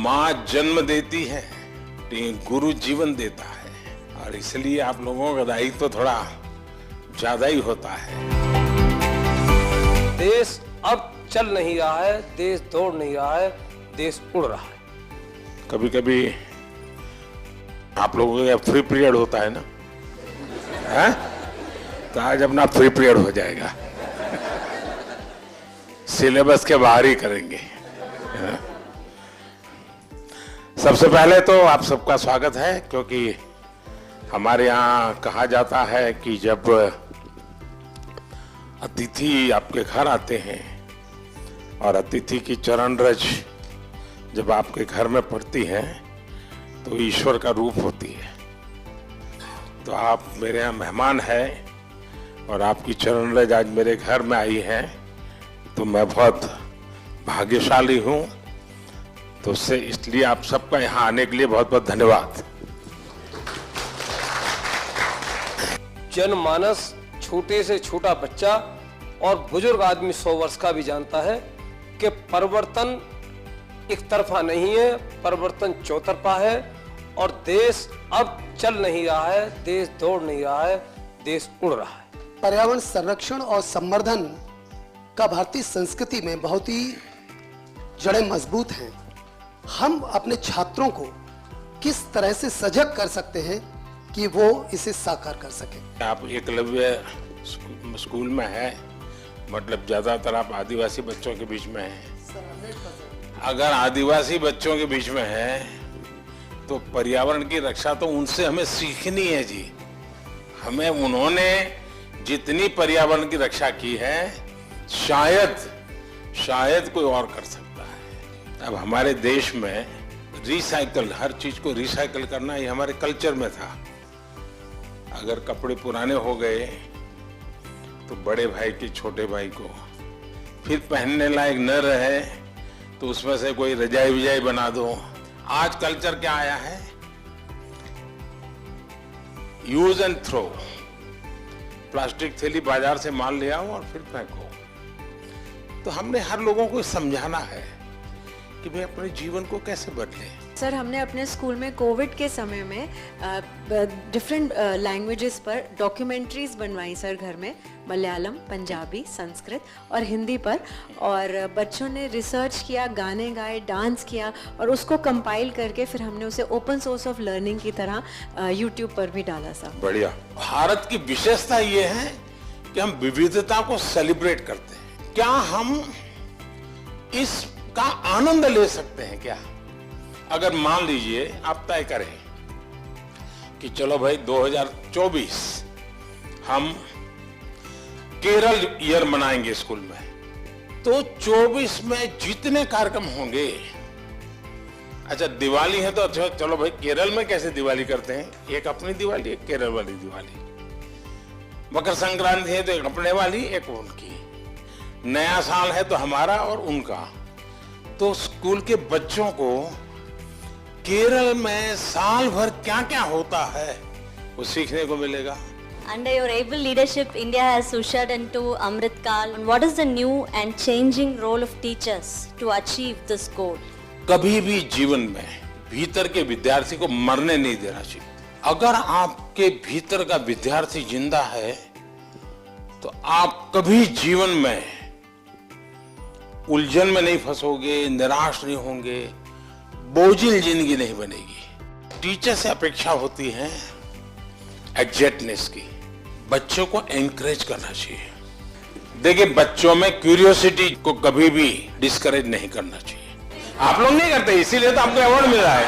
माँ जन्म देती है, गुरु जीवन देता है, और इसलिए आप लोगों का दायित्व तो थोड़ा ज्यादा ही होता है। देश अब चल नहीं रहा है, देश दौड़ नहीं रहा है, देश उड़ रहा है। कभी कभी आप लोगों का फ्री पीरियड होता है ना, है? तो आज अपना फ्री पीरियड हो जाएगा, सिलेबस के बाहर ही करेंगे। सबसे पहले तो आप सबका स्वागत है, क्योंकि हमारे यहाँ कहा जाता है कि जब अतिथि आपके घर आते हैं और अतिथि की चरण रज जब आपके घर में पड़ती है तो ईश्वर का रूप होती है। तो आप मेरे यहाँ मेहमान हैं और आपकी चरण रज आज मेरे घर में आई है, तो मैं बहुत भाग्यशाली हूँ। तो उससे इसलिए आप सबका यहाँ आने के लिए बहुत बहुत धन्यवाद। जनमानस, छोटे से छोटा बच्चा और बुजुर्ग आदमी 100 वर्ष का भी जानता है कि परिवर्तन एक तरफा नहीं है, परिवर्तन चौतरफा है। और देश अब चल नहीं रहा है, देश दौड़ नहीं रहा है, देश उड़ रहा है। पर्यावरण संरक्षण और संवर्धन का भारतीय संस्कृति में बहुत ही जड़ें मजबूत हैं। हम अपने छात्रों को किस तरह से सजग कर सकते हैं कि वो इसे साकार कर सके? आप एकलव्य स्कूल में है, मतलब ज्यादातर आप आदिवासी बच्चों के बीच में हैं। अगर आदिवासी बच्चों के बीच में है तो पर्यावरण की रक्षा तो उनसे हमें सीखनी है जी। हमें उन्होंने जितनी पर्यावरण की रक्षा की है शायद कोई और कर सकता है। अब हमारे देश में रिसाइकल, हर चीज को रिसाइकल करना ये हमारे कल्चर में था। अगर कपड़े पुराने हो गए तो बड़े भाई के छोटे भाई को फिर पहनने लायक न रहे तो उसमें से कोई रजाई विजाई बना दो। आज कल्चर क्या आया है? Use and throw. प्लास्टिक थैली बाजार से माल ले आओ और फिर फेंको। तो हमने हर लोगों को समझाना है कि भाई अपने जीवन को कैसे बदले। सर, हमने अपने स्कूल में कोविड के समय में डिफरेंट लैंग्वेजेस पर डॉक्यूमेंट्रीज बनवाई सर घर में, मलयालम, पंजाबी, संस्कृत और हिंदी पर। और बच्चों ने रिसर्च किया, गाने गाए, डांस किया और उसको कंपाइल करके फिर हमने उसे ओपन सोर्स ऑफ लर्निंग की तरह यूट्यूब पर भी डाला सर। बढ़िया। भारत की विशेषता ये है कि हम विविधता को सेलिब्रेट करते हैं। क्या हम इसका आनंद ले सकते हैं क्या? अगर मान लीजिए आप तय करें कि चलो भाई 2024 हम केरल ईयर मनाएंगे स्कूल में, तो 24 में जितने कार्यक्रम होंगे, अच्छा दिवाली है तो अच्छा चलो भाई केरल में कैसे दिवाली करते हैं, एक अपनी दिवाली, एक केरल वाली दिवाली। मकर संक्रांति है तो एक अपने वाली, एक उनकी। नया साल है तो हमारा और उनका। तो स्कूल के बच्चों को केरल में साल भर क्या क्या होता है वो सीखने को मिलेगा। Under your able leadership, India has ushered into Amrit Kaal. What is the new and changing role of teachers to achieve this goal? कभी भी जीवन में भीतर के विद्यार्थी को मरने नहीं देना चाहिए। अगर आपके भीतर का विद्यार्थी जिंदा है तो आप कभी जीवन में उलझन में नहीं फंसोगे, निराश नहीं होंगे, बोझिल जिंदगी नहीं बनेगी। टीचर से अपेक्षा होती है एग्जैक्टनेस की। बच्चों को एनकरेज करना चाहिए। देखिए, बच्चों में क्यूरियोसिटी को कभी भी डिस्करेज नहीं करना चाहिए। आप लोग नहीं करते, इसीलिए तो आपको अवार्ड मिल रहा है।